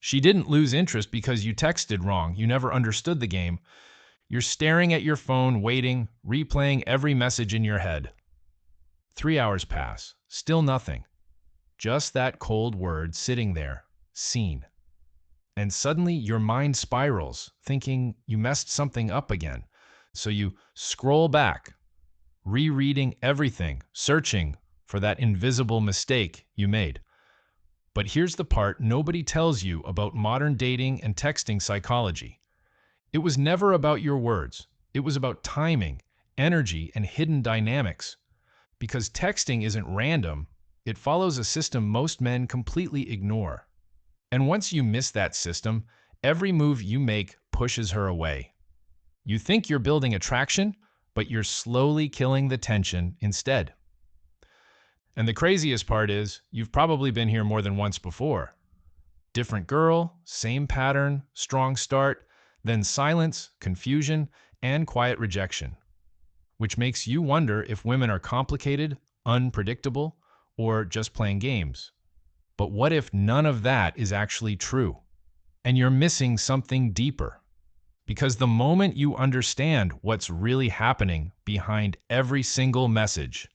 She didn't lose interest because you texted wrong. You never understood the game. You're staring at your phone, waiting, replaying every message in your head. 3 hours pass. Still nothing. Just that cold word sitting there, seen. And suddenly your mind spirals, thinking you messed something up again. So you scroll back, rereading everything, searching for that invisible mistake you made. But here's the part nobody tells you about modern dating and texting psychology. It was never about your words. It was about timing, energy, and hidden dynamics. Because texting isn't random, it follows a system most men completely ignore. And once you miss that system, every move you make pushes her away. You think you're building attraction, but you're slowly killing the tension instead. And the craziest part is, you've probably been here more than once before. Different girl, same pattern, strong start, then silence, confusion, and quiet rejection. Which makes you wonder if women are complicated, unpredictable, or just playing games. But what if none of that is actually true? And you're missing something deeper. Because the moment you understand what's really happening behind every single message,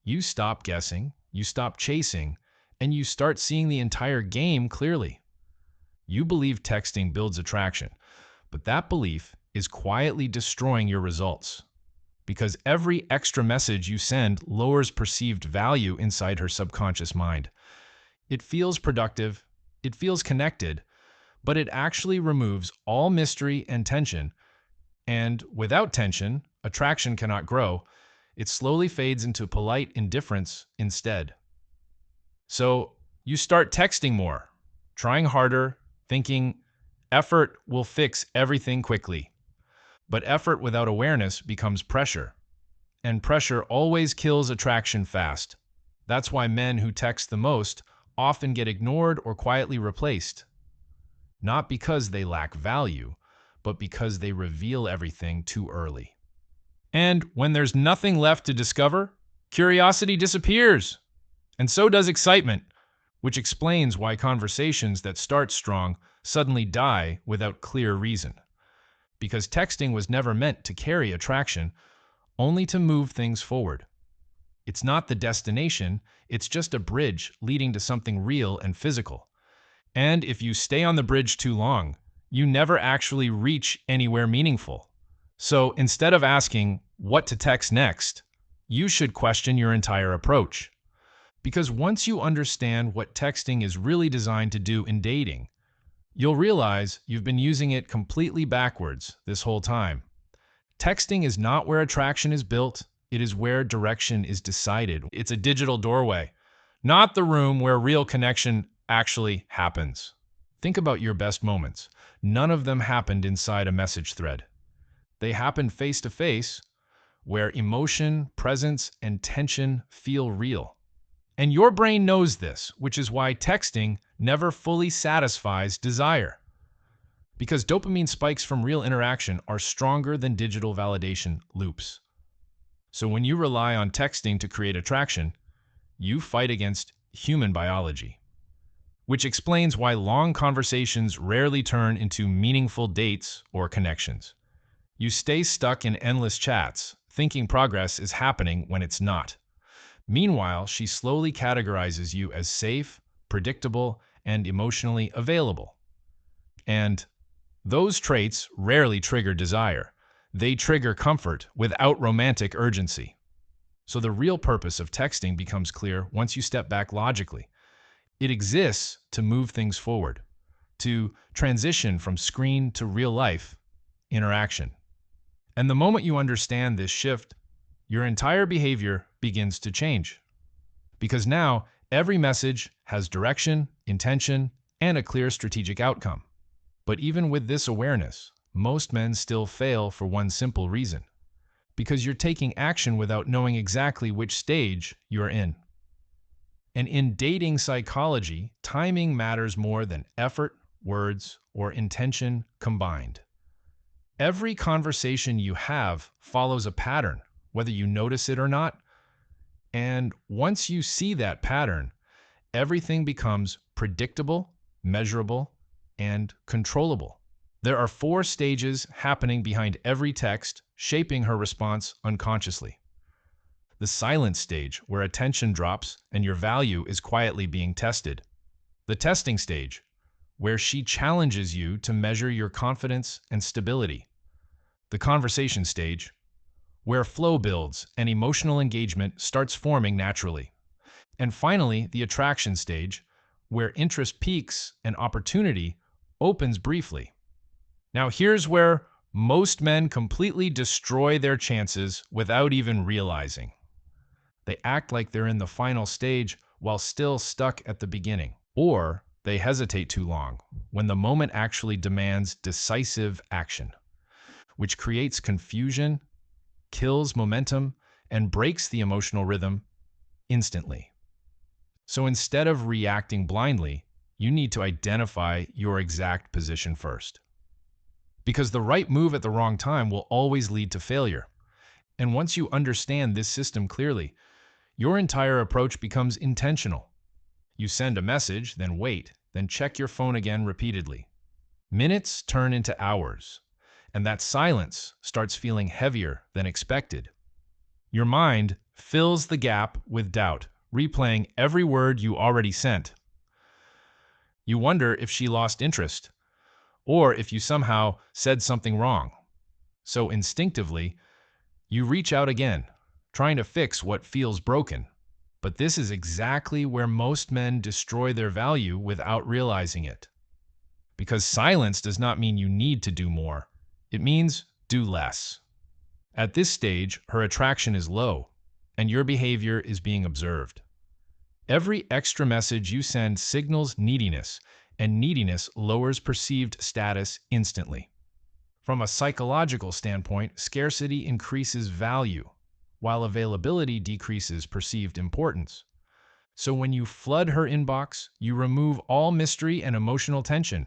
you stop guessing, you stop chasing, and you start seeing the entire game clearly. You believe texting builds attraction, but that belief is quietly destroying your results. Because every extra message you send lowers perceived value inside her subconscious mind. It feels productive, it feels connected, but it actually removes all mystery and tension. And without tension, attraction cannot grow. It slowly fades into polite indifference instead. So you start texting more, trying harder, thinking effort will fix everything quickly. But effort without awareness becomes pressure. And pressure always kills attraction fast. That's why men who text the most often get ignored or quietly replaced. Not because they lack value, but because they reveal everything too early. And when there's nothing left to discover, curiosity disappears. And so does excitement, which explains why conversations that start strong suddenly die without clear reason. Because texting was never meant to carry attraction, only to move things forward. It's not the destination, it's just a bridge leading to something real and physical. And if you stay on the bridge too long, you never actually reach anywhere meaningful. So instead of asking what to text next, you should question your entire approach. Because once you understand what texting is really designed to do in dating, you'll realize you've been using it completely backwards this whole time. Texting is not where attraction is built, it is where direction is decided. It's a digital doorway, not the room where real connection actually happens. Think about your best moments. None of them happened inside a message thread. They happened face to face, where emotion, presence, and tension feel real. And your brain knows this, which is why texting never fully satisfies desire. Because dopamine spikes from real interaction are stronger than digital validation loops. So when you rely on texting to create attraction, you fight against human biology. Which explains why long conversations rarely turn into meaningful dates or connections. You stay stuck in endless chats, thinking progress is happening when it's not. Meanwhile, she slowly categorizes you as safe, predictable, and emotionally available. And those traits rarely trigger desire. They trigger comfort without romantic urgency. So the real purpose of texting becomes clear once you step back logically. It exists to move things forward, to transition from screen to real life interaction. And the moment you understand this shift, your entire behavior begins to change. Because now, every message has direction, intention, and a clear strategic outcome. But even with this awareness, most men still fail for one simple reason. Because you're taking action without knowing exactly which stage you're in. And in dating psychology, timing matters more than effort, words, or intention combined. Every conversation you have follows a pattern, whether you notice it or not. And once you see that pattern, everything becomes predictable, measurable, and controllable. There are 4 stages happening behind every text, shaping her response unconsciously. The silent stage, where attention drops and your value is quietly being tested. The testing stage, where she challenges you to measure your confidence and stability. The conversation stage, where flow builds and emotional engagement starts forming naturally. And finally, the attraction stage, where interest peaks and opportunity opens briefly. Now, here's where most men completely destroy their chances without even realizing. They act like they're in the final stage while still stuck at the beginning. Or they hesitate too long when the moment actually demands decisive action, which creates confusion, kills momentum, and breaks the emotional rhythm instantly. So instead of reacting blindly, you need to identify your exact position first. Because the right move at the wrong time will always lead to failure. And once you understand this system clearly, your entire approach becomes intentional. You send a message, then wait, then check your phone again repeatedly. Minutes turn into hours, and that silence starts feeling heavier than expected. Your mind fills the gap with doubt, replaying every word you already sent. You wonder if she lost interest, or if you somehow said something wrong. So instinctively, you reach out again, trying to fix what feels broken. But this is exactly where most men destroy their value without realizing it. Because silence does not mean you need to do more. It means do less. At this stage, her attraction is low, and your behavior is being observed. Every extra message you send signals neediness, and neediness lowers perceived status instantly. From a psychological standpoint, scarcity increases value, while availability decreases perceived importance. So when you flood her inbox, you remove all mystery and emotional tension.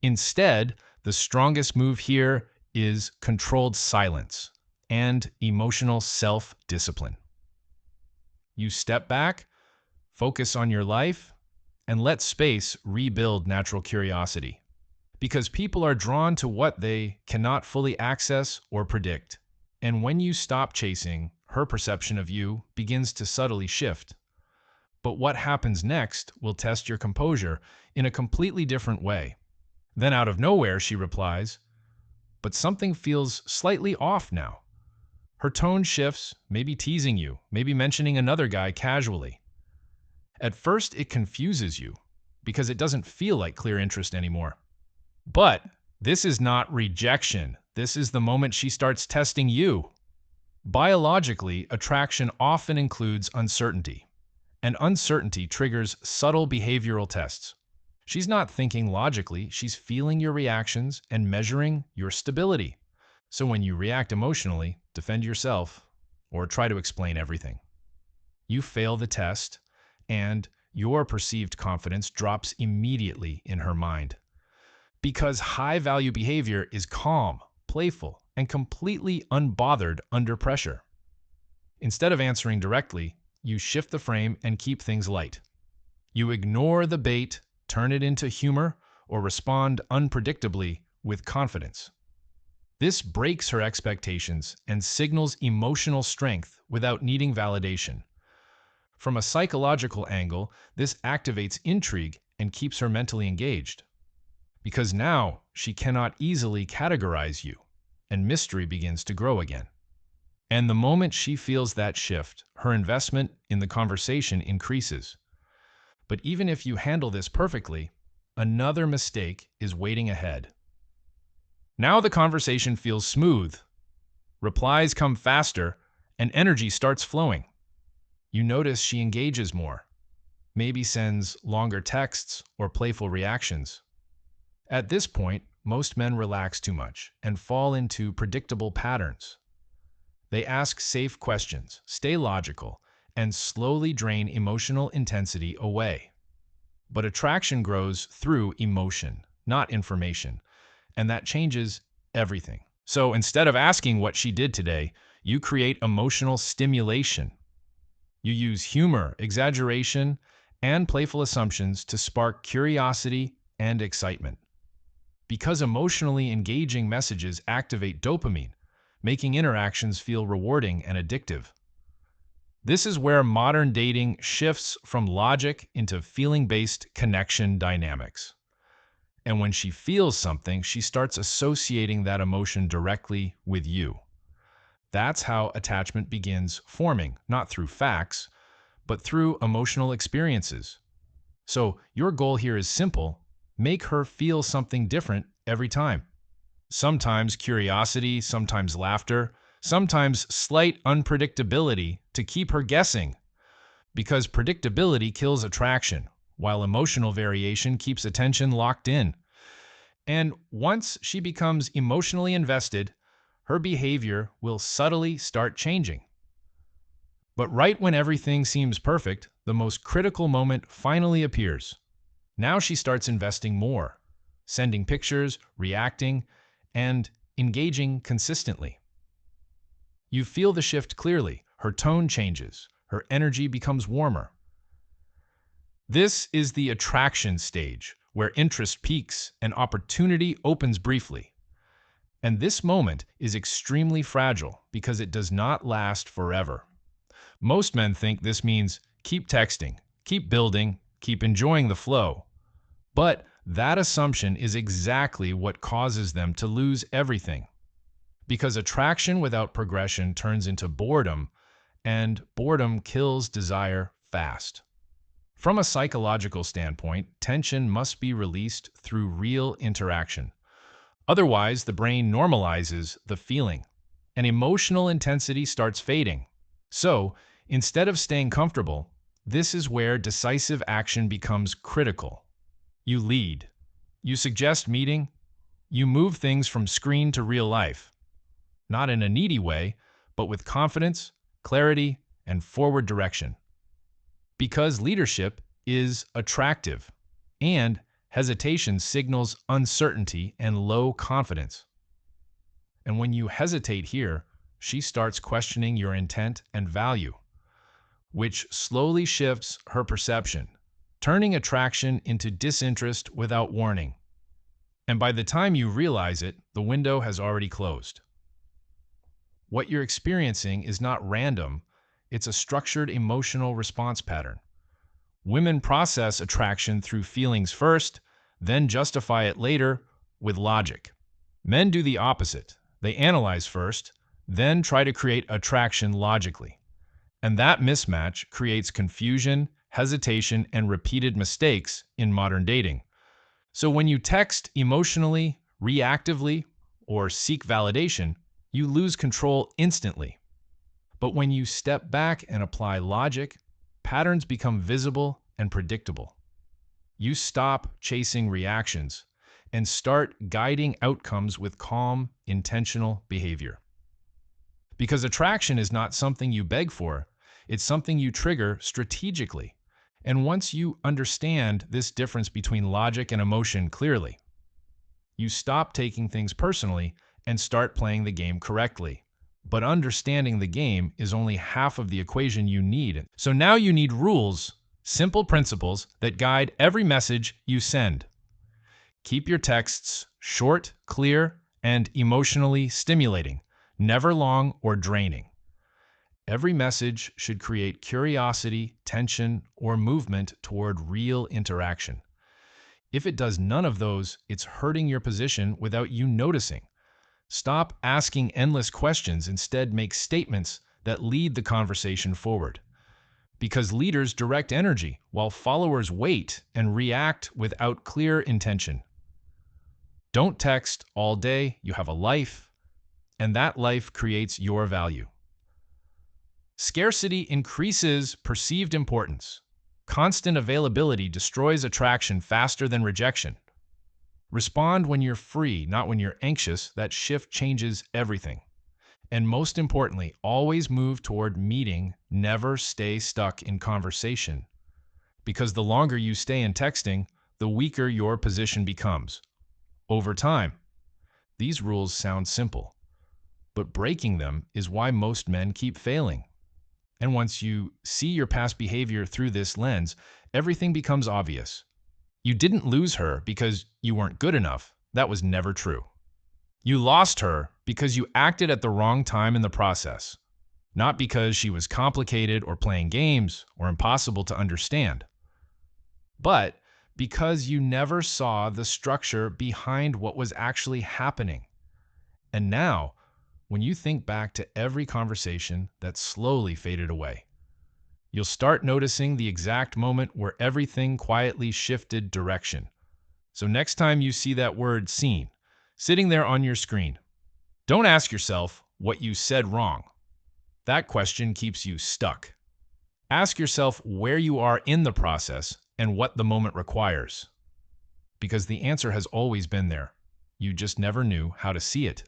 Instead, the strongest move here is controlled silence and emotional self-discipline. You step back, focus on your life, and let space rebuild natural curiosity. Because people are drawn to what they cannot fully access or predict. And when you stop chasing, her perception of you begins to subtly shift. But what happens next will test your composure in a completely different way. Then out of nowhere, she replies, "But something feels slightly off now." Her tone shifts, maybe teasing you, maybe mentioning another guy casually. At first, it confuses you because it doesn't feel like clear interest anymore. But this is not rejection. This is the moment she starts testing you. Biologically, attraction often includes uncertainty, and uncertainty triggers subtle behavioral tests. She's not thinking logically, she's feeling your reactions and measuring your stability. So when you react emotionally, defend yourself, or try to explain everything, you fail the test, and your perceived confidence drops immediately in her mind. Because high-value behavior is calm, playful, and completely unbothered under pressure. Instead of answering directly, you shift the frame and keep things light. You ignore the bait, turn it into humor, or respond unpredictably with confidence. This breaks her expectations and signals emotional strength without needing validation. From a psychological angle, this activates intrigue and keeps her mentally engaged. Because now she cannot easily categorize you, and mystery begins to grow again. And the moment she feels that shift, her investment in the conversation increases. But even if you handle this perfectly, another mistake is waiting ahead. Now the conversation feels smooth, replies come faster, and energy starts flowing. You notice she engages more, maybe sends longer texts or playful reactions. At this point, most men relax too much and fall into predictable patterns. They ask safe questions, stay logical, and slowly drain emotional intensity away. But attraction grows through emotion, not information, and that changes everything. So instead of asking what she did today, you create emotional stimulation. You use humor, exaggeration, and playful assumptions to spark curiosity and excitement. Because emotionally engaging messages activate dopamine, making interactions feel rewarding and addictive. This is where modern dating shifts from logic into feeling-based connection dynamics. And when she feels something, she starts associating that emotion directly with you. That's how attachment begins forming, not through facts, but through emotional experiences. So your goal here is simple: make her feel something different every time. Sometimes curiosity, sometimes laughter, sometimes slight unpredictability to keep her guessing, because predictability kills attraction, while emotional variation keeps attention locked in. And once she becomes emotionally invested, her behavior will subtly start changing. But right when everything seems perfect, the most critical moment finally appears. Now she starts investing more, sending pictures, reacting, and engaging consistently. You feel the shift clearly. Her tone changes. Her energy becomes warmer. This is the attraction stage, where interest peaks and opportunity opens briefly. And this moment is extremely fragile because it does not last forever. Most men think this means keep texting, keep building, keep enjoying the flow. But that assumption is exactly what causes them to lose everything. Because attraction without progression turns into boredom, and boredom kills desire fast. From a psychological standpoint, tension must be released through real interaction. Otherwise, the brain normalizes the feeling, and emotional intensity starts fading. So, instead of staying comfortable, this is where decisive action becomes critical. You lead. You suggest meeting. You move things from screen to real life. Not in a needy way, but with confidence, clarity, and forward direction. Because leadership is attractive, and hesitation signals uncertainty and low confidence. And when you hesitate here, she starts questioning your intent and value, which slowly shifts her perception, turning attraction into disinterest without warning. And by the time you realize it, the window has already closed. What you're experiencing is not random, it's a structured emotional response pattern. Women process attraction through feelings first, then justify it later with logic. Men do the opposite. They analyze first, then try to create attraction logically. And that mismatch creates confusion, hesitation, and repeated mistakes in modern dating. So when you text emotionally, reactively, or seek validation, you lose control instantly. But when you step back and apply logic, patterns become visible and predictable. You stop chasing reactions and start guiding outcomes with calm, intentional behavior. Because attraction is not something you beg for, it's something you trigger strategically. And once you understand this difference between logic and emotion clearly, you stop taking things personally and start playing the game correctly. But understanding the game is only half of the equation you need. So now you need rules, simple principles that guide every message you send. Keep your texts short, clear, and emotionally stimulating, never long or draining. Every message should create curiosity, tension, or movement toward real interaction. If it does none of those, it's hurting your position without you noticing. Stop asking endless questions. Instead, make statements that lead the conversation forward. Because leaders direct energy, while followers wait and react without clear intention. Don't text all day. You have a life, and that life creates your value. Scarcity increases perceived importance. Constant availability destroys attraction faster than rejection. Respond when you're free, not when you're anxious. That shift changes everything. And most importantly, always move toward meeting, never stay stuck in conversation. Because the longer you stay in texting, the weaker your position becomes. Over time, these rules sound simple, but breaking them is why most men keep failing. And once you see your past behavior through this lens, everything becomes obvious. You didn't lose her because you weren't good enough. That was never true. You lost her because you acted at the wrong time in the process, not because she was complicated or playing games or impossible to understand, but because you never saw the structure behind what was actually happening. And now, when you think back to every conversation that slowly faded away, you'll start noticing the exact moment where everything quietly shifted direction. So next time you see that word seen sitting there on your screen, don't ask yourself what you said wrong. That question keeps you stuck. Ask yourself where you are in the process and what the moment requires. Because the answer has always been there. You just never knew how to see it.